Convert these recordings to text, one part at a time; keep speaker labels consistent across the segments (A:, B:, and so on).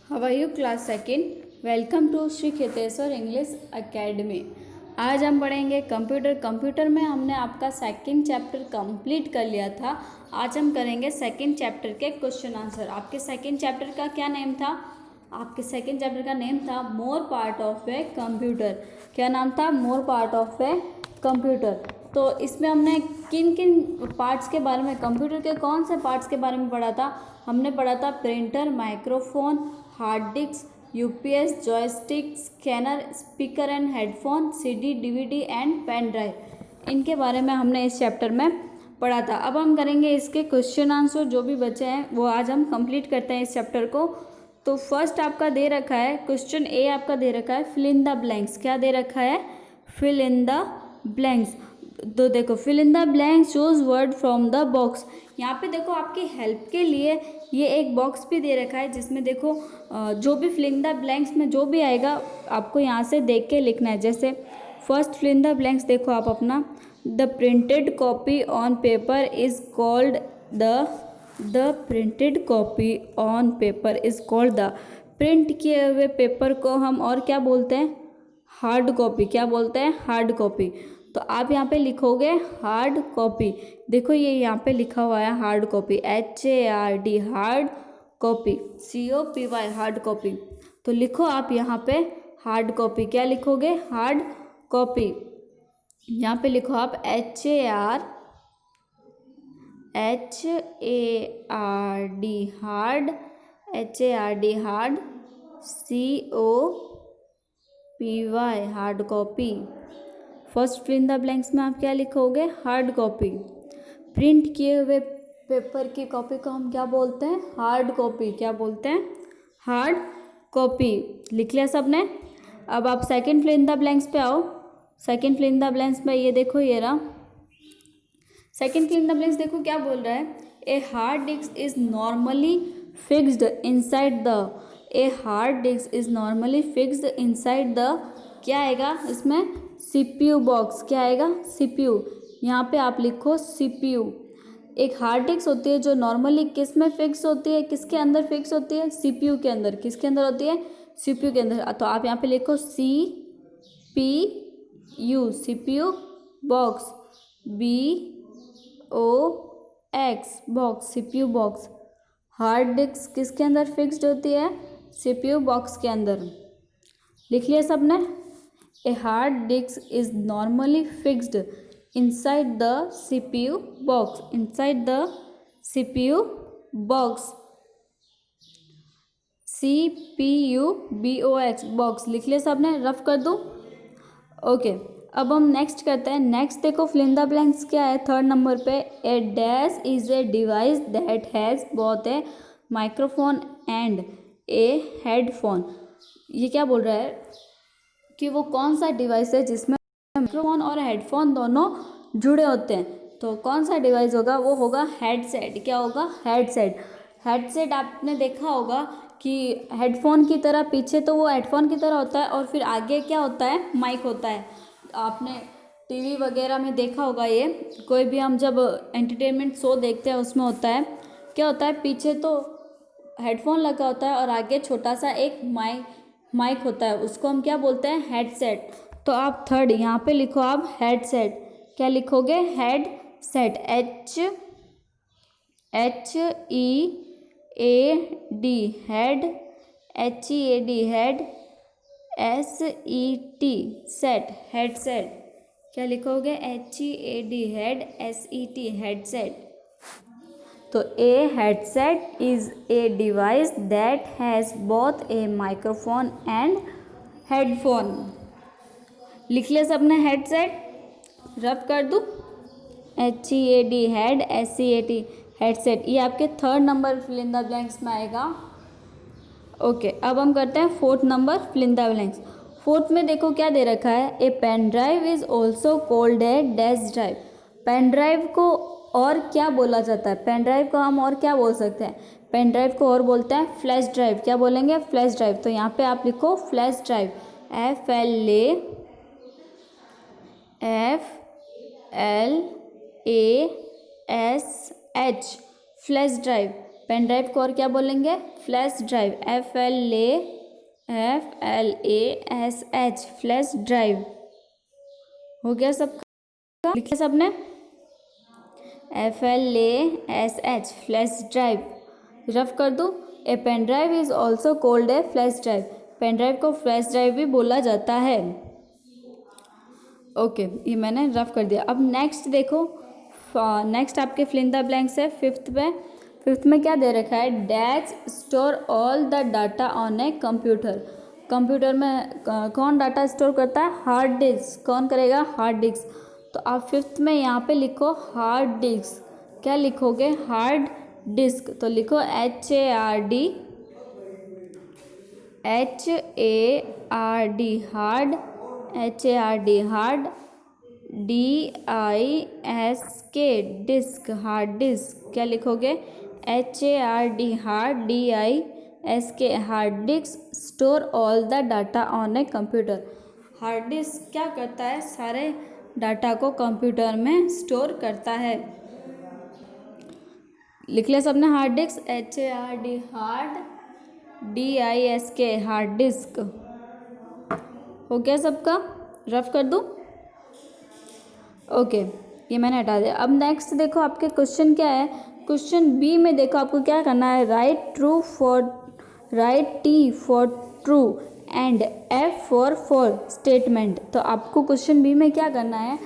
A: How are you class second. Welcome to Shri Kheteshwar English academy. आज हम पढ़ेंगे कंप्यूटर। कंप्यूटर में हमने आपका सेकंड चैप्टर कंप्लीट कर लिया था। आज हम करेंगे सेकंड चैप्टर के क्वेश्चन आंसर। आपके सेकंड चैप्टर का क्या नेम था? आपके सेकंड चैप्टर का नेम था more part of a computer. क्या नाम था? More part of a computer. तो इसमें हमने किन किन पार्ट्स के बारे में, कंप्यूटर के कौन से पार्ट्स के बारे में पढ़ा था? हमने पढ़ा था printer, microphone, hard disk, UPS, joystick, scanner, speaker and headphone, CD, DVD and pen drive. इनके बारे में हमने इस चैप्टर में पढ़ा था। अब हम करेंगे इसके क्वेश्चन आंसर जो भी बचे हैं वो आज हम कंप्लीट करते हैं इस चैप्टर को। तो फर्स्ट आपका दे रखा है क्वेश्चन ए, आपका दे रखा है फिल इन द ब्लैंक्स। क्या दे रखा है? Fill in the blanks. तो देखो fill in the blanks, choose word from the box. यहाँ पे देखो आपकी हेल्प के लिए ये एक बॉक्स भी दे रखा है जिसमें देखो जो भी फिल इन द ब्लैंक्स में जो भी आएगा आपको यहाँ से देख के लिखना है। जैसे first fill in the blanks देखो आप अपना, the printed copy on paper is called the printed copy on paper is called the. Print किए हुए पेपर को हम और क्या बोलते हैं? Hard copy. क्या बोलते हैं? Hard copy. तो आप यहाँ पे लिखोगे हार्ड कॉपी। देखो ये यहाँ पे लिखा हुआ है hard copy, HARD hard copy, COPY hard copy. तो लिखो आप यहाँ पे हार्ड कॉपी। क्या लिखोगे? Hard copy. यहाँ पे लिखो आप HARD hard, HARD hard, COPY hard copy. First fill in the blanks में आप क्या लिखोगे? Hard copy. प्रिंट किए हुए पेपर की कॉपी को हम क्या बोलते हैं? Hard copy. क्या बोलते हैं? Hard copy. लिख लिया सबने? अब आप second fill in the blanks पे आओ। Second fill in the blanks में ये देखो, ये रहा second fill in the blanks. देखो क्या बोल रहा है, a hard disk is normally fixed inside the. A hard disk is normally fixed inside the. क्या आएगा इसमें? CPU box. क्या आएगा? CPU। यहाँ पे आप लिखो CPU। एक हार्ड डिस्क होती है जो नॉर्मली किस में फिक्स होती है? किसके अंदर फिक्स होती है? CPU के अंदर। किसके अंदर होती है? CPU के अंदर। तो आप यहाँ पे लिखो CPU box, BOX box, CPU box. Hard disk किसके अंदर फिक्स्ड होती है? CPU बॉक्स के अंदर। लिख लिया सबने? A hard disk is normally fixed inside the CPU box. Inside the CPU box. CPUBOX box। लिख लिया सबने? रफ कर दूँ? ओके। अब हम नेक्स्ट करते हैं। नेक्स्ट देखो फिल इन द ब्लैंक्स क्या है थर्ड नंबर पे, a dash is a device that has both a microphone and a headphone. ये क्या बोल रहा है कि वो कौन सा डिवाइस है जिसमें माइक्रोफोन और हेडफोन दोनों जुड़े होते हैं। तो कौन सा डिवाइस होगा? वो होगा हेडसेट। क्या होगा? हेडसेट। हेडसेट आपने देखा होगा कि हेडफोन की तरह पीछे तो वो हेडफोन की तरह होता है और फिर आगे क्या होता है? माइक होता है। आपने टीवी वगैरह में देखा होगा, ये कोई भी हम जब एंटरटेनमेंट शो देखते हैं उसमें होता है, क्या होता है? पीछे तो हेडफोन लगा होता है और आगे छोटा सा एक माइक होता है, उसको हम क्या बोलते हैं? हेडसेट। तो आप थर्ड यहाँ पे लिखो आप हेडसेट। क्या लिखोगे? Headset. HEAD head, HEAD head, SET set, headset. क्या लिखोगे? HEAD head, SET headset. तो a headset is a device that has both a microphone and headphone. लिख लिया सबने हेडसेट? रब कर दूँ? HEAD head, SET headset. ये आपके third number fill in the blanks में आएगा। ओके। अब हम करते हैं fourth number fill in the blanks. Fourth में देखो क्या दे रखा है, a pen drive is also called a dash drive. Pen drive को और क्या बोला जाता है? पेन ड्राइव को हम और क्या बोल सकते हैं? पेन ड्राइव को और बोलते हैं फ्लैश ड्राइव। क्या बोलेंगे? Flash drive. तो यहाँ पे आप लिखो flash drive, FLASH flash drive. Pen drive को और क्या बोलेंगे? Flash drive, FLASH, flash drive. हो गया सबका? लिखा सबने? FLASH, flash drive. रफ कर दूँ? A pen drive is also called a flash drive. Pen drive को फ्लैश ड्राइव भी बोला जाता है। ओके, ये मैंने रफ कर दिया। अब नेक्स्ट देखो, नेक्स्ट आपके फिल इन द ब्लैंक्स है फिफ्थ में क्या दे रखा है? Dash store all the data on a computer. Computer में कौन डाटा स्टोर करता है? Hard disc. कौन करेगा? Hard disk. तो आप फिफ्थ में यहाँ पे लिखो हार्ड डिस्क। क्या लिखोगे? Hard disk. तो लिखो HARD, hard, hard, DISK, disk, hard disk. क्या लिखोगे? HARD, hard, DISK, hard disk store all the data on a computer. Hard disk क्या करता है? सारे डाटा को कंप्यूटर में स्टोर करता है। लिख लिया सबने? Hard disk, HARD, hard, DISK, hard disc. हो गया सबका? रफ कर दूँ? ओके, ये मैंने हटा दिया। अब नेक्स्ट देखो आपके क्वेश्चन क्या है? क्वेश्चन बी में देखो आपको क्या करना है? Right T for true and F for statement. तो आपको क्वेश्चन बी में क्या करना है?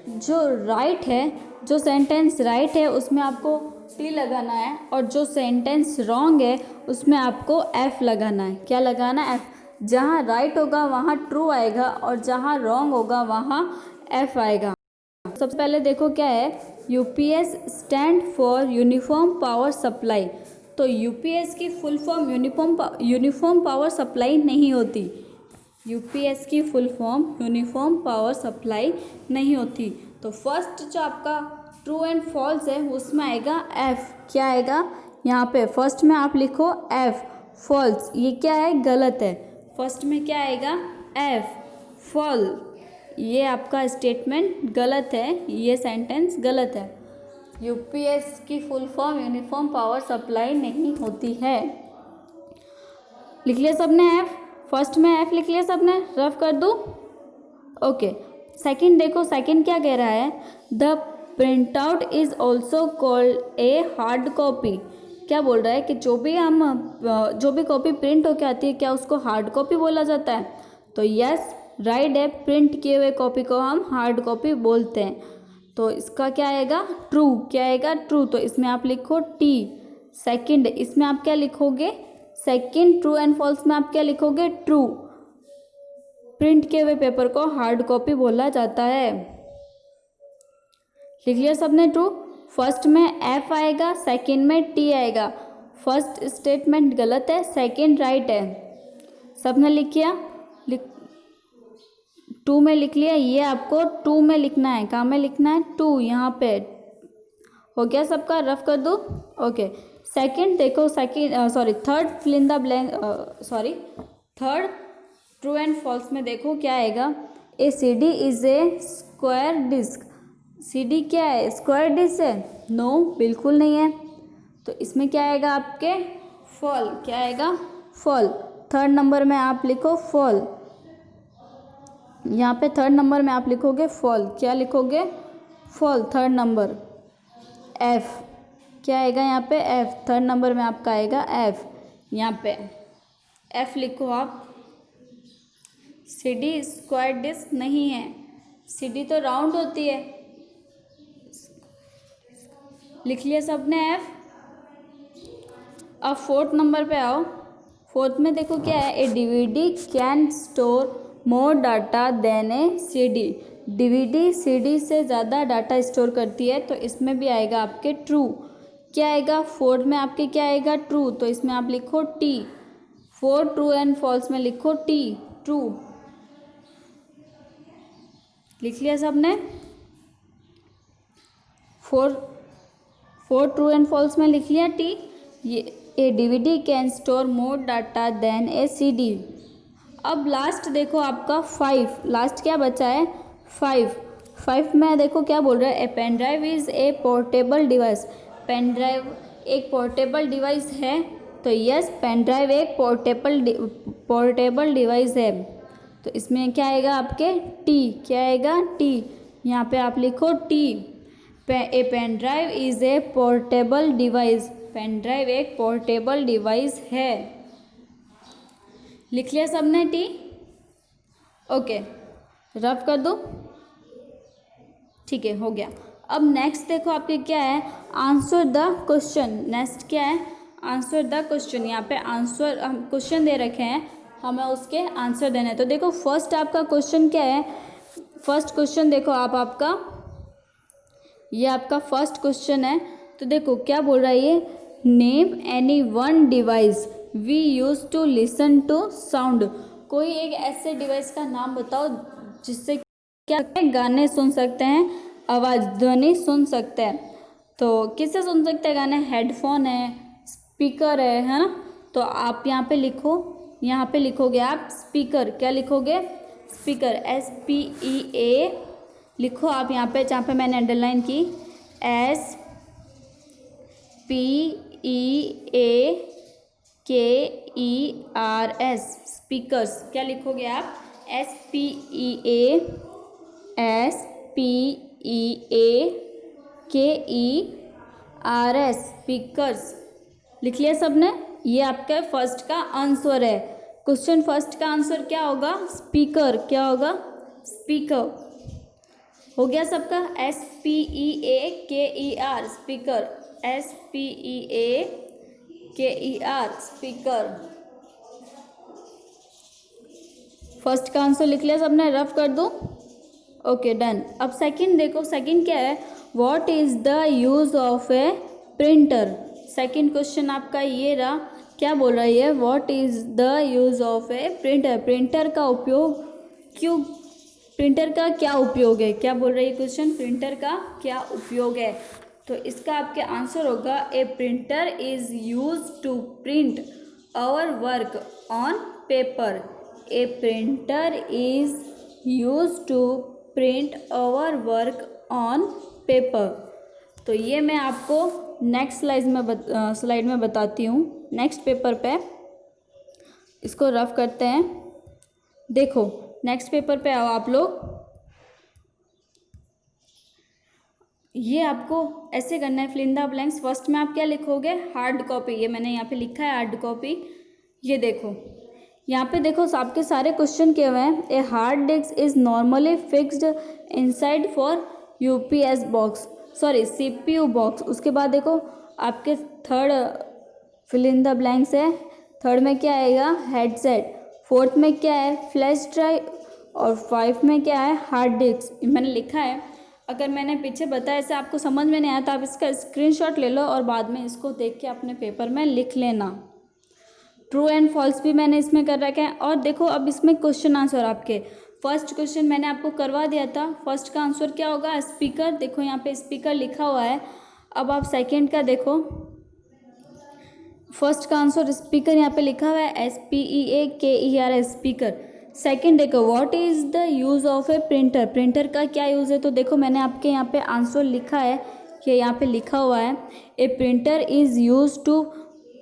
A: जो राइट है, जो सेंटेंस राइट है उसमें आपको T लगाना है, और जो सेंटेंस रॉन्ग है उसमें आपको F लगाना है। क्या लगाना है? F। जहाँ राइट होगा वहाँ ट्रू आएगा, और जहाँ रॉन्ग होगा वहाँ F आएगा। सबसे पहले देखो क्या है? UPS stand for uniform power supply. तो UPS की full form uniform power supply नहीं होती। UPS की full form uniform power supply नहीं होती। तो फर्स्ट जो आपका ट्रू एंड फॉल्स है उसमें आएगा F। क्या आएगा? यहाँ पे फर्स्ट में आप लिखो F, फॉल्स। ये क्या है? गलत है। फर्स्ट में क्या आएगा? F, fall. ये आपका स्टेटमेंट गलत है, ये सेंटेंस गलत है। UPS की full form uniform power supply नहीं होती है। लिख लिया सबने F? फर्स्ट में F लिख लिया सबने? रफ कर दूँ? ओके, सेकंड देखो, सेकंड क्या कह रहा है? The print out is also called a hard copy. क्या बोल रहा है कि जो भी कॉपी प्रिंट होके आती है क्या उसको हार्ड कॉपी बोला जाता है? तो यस, राइट है, प्रिंट किए हुए कॉपी को हम हार्ड कॉपी बोलते हैं। तो इसका क्या आएगा? ट्रू। क्या आएगा? ट्रू। तो इसमें आप लिखो T। सेकंड, इसमें आप क्या लिखोगे? सेकंड ट्रू एंड फॉल्स में आप क्या लिखोगे? ट्रू। प्रिंट किए हुए पेपर को हार्ड कॉपी बोला जाता है। लिख लिया सबने? ट्रू। फर्स्ट में F आएगा, सेकंड में T आएगा। फर्स्ट स्टेटमेंट गलत है, सेकंड राइट है। सबने लिख किया? टू में लिख लिया? ये आपको टू में लिखना है। कहाँ में लिखना है? टू, यहाँ पे। हो गया सबका? रफ कर दूँ? ओके, सेकंड देखो, third fill in the blank, third true and false में देखो क्या आएगा? A CD is a square disk. CD क्या है? स्क्वायर डिस्क है? नो, बिल्कुल नहीं है। तो इसमें क्या आएगा आपके? फॉल। क्या आएगा? फॉल। थर्ड नंबर में आप लिखो फॉल। यहाँ पे थर्ड नंबर में आप लिखोगे फॉल। क्या लिखोगे? Fall, third number. F क्या आएगा यहाँ पे? F, थर्ड नंबर में आपका आएगा F। यहाँ पे F लिखो आप। CD स्क्वायर डिस्क नहीं है, CD तो राउंड होती है। लिख लिया सबने F? अब फोर्थ नंबर पे आओ। फोर्थ में देखो क्या है? A DVD can store more data than a CD। DVD CD से ज़्यादा डाटा स्टोर करती है, तो इसमें भी आएगा आपके ट्रू। क्या आएगा? फोर्थ में आपके क्या आएगा? ट्रू। तो इसमें आप लिखो T। Four true and false में लिखो T, ट्रू। लिख लिया सबने? फोर ट्रू एंड फॉल्स में लिख लिया T। ये a DVD can store more data than a CD। अब लास्ट देखो आपका 5। लास्ट क्या बचा है? 5 में देखो क्या बोल रहा है? A pen drive is a portable device. Pen drive एक पोर्टेबल डिवाइस है? तो यस, पेन ड्राइव एक पोर्टेबल डिवाइस है। तो इसमें क्या आएगा आपके? टी। क्या आएगा? टी। यहाँ पे आप लिखो T. A pen drive is a portable device. Pen drive एक पोर्टेबल डिवाइस है। लिख लिया सबने टी? ओके, रफ कर दो। ठीक है, हो गया। अब नेक्स्ट देखो आपके क्या है, आंसर द क्वेश्चन। नेक्स्ट क्या है? Answer the question. यहाँ पे आंसर हम क्वेश्चन दे रखे हैं, हमें उसके आंसर देने हैं। तो देखो फर्स्ट आपका क्वेश्चन क्या है? फर्स्ट क्वेश्चन देखो आपका ये आपका फर्स्ट क्वेश्चन है। तो देखो क्या बोल रहा है ये, name any one device we use to listen to sound. कोई एक ऐसे डिवाइस का नाम बताओ जिससे क्या गाने सुन सकते हैं, आवाज़ ध्वनि सुन सकते हैं। तो किससे सुन सकते हैं गाने? हेडफोन है, स्पीकर है ना। तो आप यहाँ पे लिखो, यहाँ पे लिखोगे आप स्पीकर। क्या लिखोगे? स्पीकर, SPEA लिखो आप यहाँ पे, जहाँ पे मैंने अंडरलाइन की, SPEAKERS, स्पीकर्स। क्या लिखोगे आप? SPEAKERS, speakers. लिख लिया सबने? ये आपका फर्स्ट का आंसर है। क्वेश्चन फर्स्ट का आंसर क्या होगा? स्पीकर। क्या होगा? स्पीकर। हो गया सबका? SPEAKER, speaker. SPEAKER, speaker. First का आंसर लिख लिया सबने? रफ कर दो। Okay, done. अब सेकंड देखो, सेकंड क्या है? What is the use of A printer. Second question आपका ये रहा। क्या बोल रही है? What is the use of A printer. Printer का उपयोग क्यों, प्रिंटर का क्या उपयोग है? क्या बोल रही है क्वेश्चन? प्रिंटर का क्या उपयोग है? तो इसका आपके आंसर होगा, a printer is use to print our work on paper. A printer is use to print our work on paper. तो ये मैं आपको नेक्स्ट स्लाइड में बताती हूँ। नेक्स्ट पेपर पे इसको रफ करते हैं। देखो नेक्स्ट पेपर पे आओ आप लोग। ये आपको ऐसे करना है, fill in the blanks. First में आप क्या लिखोगे? Hard copy. ये मैंने यहाँ पे लिखा है हार्ड कॉपी। ये देखो यहाँ पे देखो आपके सारे क्वेश्चन किए हुए हैं। A hard disk is normally fixed inside for UPS box, sorry CPU box. उसके बाद देखो आपके third fill in the blanks है। थर्ड में क्या आएगा? हेडसेट। फोर्थ में क्या है? Flash drive. और 5 में क्या है? Hard disk. मैंने लिखा है, अगर मैंने पीछे बताया ऐसे आपको समझ में नहीं आया तो आप इसका स्क्रीनशॉट ले लो और बाद में इसको देख के अपने पेपर में लिख लेना। ट्रू एंड फॉल्स भी मैंने इसमें कर रखा है। और देखो अब इसमें क्वेश्चन आंसर आपके, फर्स्ट क्वेश्चन मैंने आपको करवा दिया था। फर्स्ट का आंसर क्या होगा? स्पीकर। देखो यहाँ पे स्पीकर लिखा हुआ है। अब आप सेकंड का देखो, फर्स्ट का आंसर स्पीकर यहाँ पे लिखा हुआ है, SPEAKER, स्पीकर। सेकंड देखो, what is the use of A printer. Printer का क्या यूज़ है? तो देखो मैंने आपके यहाँ पे आंसर लिखा है, ये यहाँ पे लिखा हुआ है, a printer is use to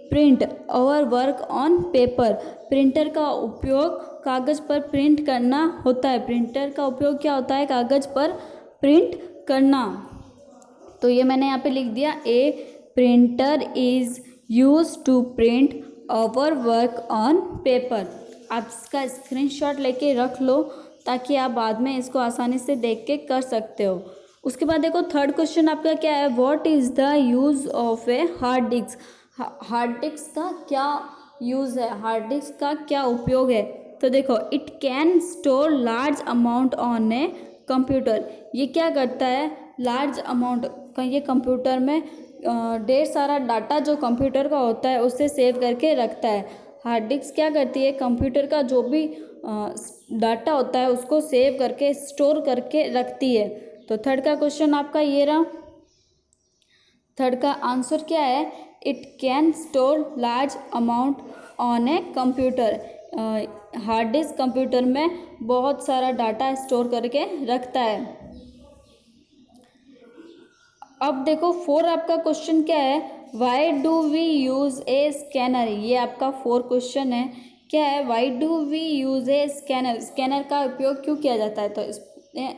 A: print our work on paper. Printer का उपयोग कागज़ पर प्रिंट करना होता है। प्रिंटर का उपयोग क्या होता है? कागज़ पर प्रिंट करना। तो ये मैंने यहाँ पे लिख दिया, a printer is use to print our work on paper. आप इसका स्क्रीनशॉट लेके रख लो ताकि आप बाद में इसको आसानी से देख के कर सकते हो। उसके बाद देखो थर्ड क्वेश्चन आपका क्या है? What is the use of A hard disc. Hard disc का क्या यूज़ है? हार्ड डिस्क का क्या उपयोग है? तो देखो, it can store large amount on a computer. ये क्या करता है? लार्ज अमाउंट का, ये कंप्यूटर में ढेर सारा डाटा जो कंप्यूटर का होता है उसे सेव करके रखता है। हार्ड डिस्क क्या करती है? कंप्यूटर का जो भी डाटा होता है उसको सेव करके स्टोर करके रखती है। तो थर्ड का क्वेश्चन आपका ये रहा। थर्ड का आंसर क्या है? It can store large amount on a computer. Hard disc computer में बहुत सारा डाटा स्टोर करके रखता है। अब देखो फोर आपका क्वेश्चन क्या है? Why do we use a scanner, ये आपका 4 क्वेश्चन है। क्या है, why do we use a scanner, scanner का उपयोग क्यों किया जाता है, तो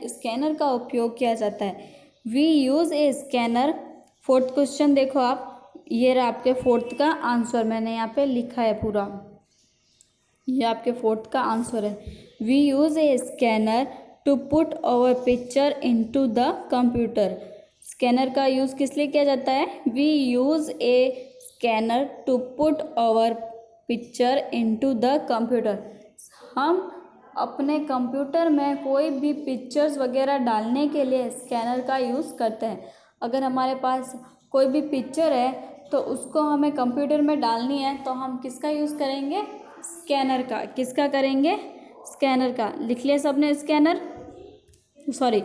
A: स्कैनर का उपयोग किया जाता है। We use a scanner. 4th question देखो आप, ये रहा आपके 4th का आंसर, मैंने यहाँ पे लिखा है पूरा, ये आपके 4th का आंसर है। We use a scanner to put our picture into the computer. Scanner का यूज़ किस लिए किया जाता है, we use a scanner to put our picture into the computer. हम अपने कंप्यूटर में कोई भी पिक्चर्स वगैरह डालने के लिए स्कैनर का यूज़ करते हैं। अगर हमारे पास कोई भी पिक्चर है तो उसको हमें कंप्यूटर में डालनी है तो हम किसका यूज़ करेंगे, स्कैनर का। किसका करेंगे, स्कैनर का। लिख लिया सबने स्कैनर, सॉरी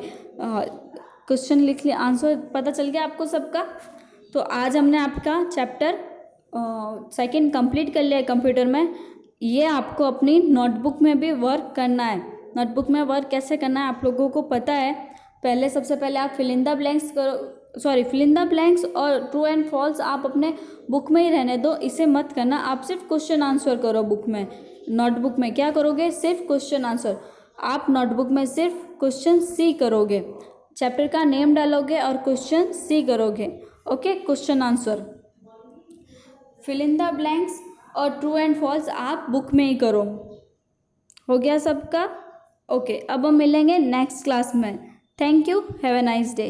A: क्वेश्चन लिख लिया, आंसर पता चल गया आपको सबका। तो आज हमने आपका चैप्टर 2 कंप्लीट कर लिया है कंप्यूटर में। ये आपको अपनी नोटबुक में भी वर्क करना है। नोटबुक में वर्क कैसे करना है आप लोगों को पता है। पहले सबसे पहले आप फिल इन द ब्लैंक्स करो, sorry fill in the blanks और ट्रू एंड फॉल्स आप अपने बुक में ही रहने दो, इसे मत करना। आप सिर्फ क्वेश्चन आंसर करो बुक में। नोटबुक में क्या करोगे, सिर्फ क्वेश्चन आंसर। आप नोटबुक में सिर्फ क्वेश्चन सी करोगे, चैप्टर का नेम डालोगे और क्वेश्चन सी करोगे। Okay, question answer, fill in the blanks और ट्रू एंड फॉल्स आप बुक में ही करो। हो गया सबका। ओके, अब हम मिलेंगे नेक्स्ट क्लास में। Thank you, have a nice day.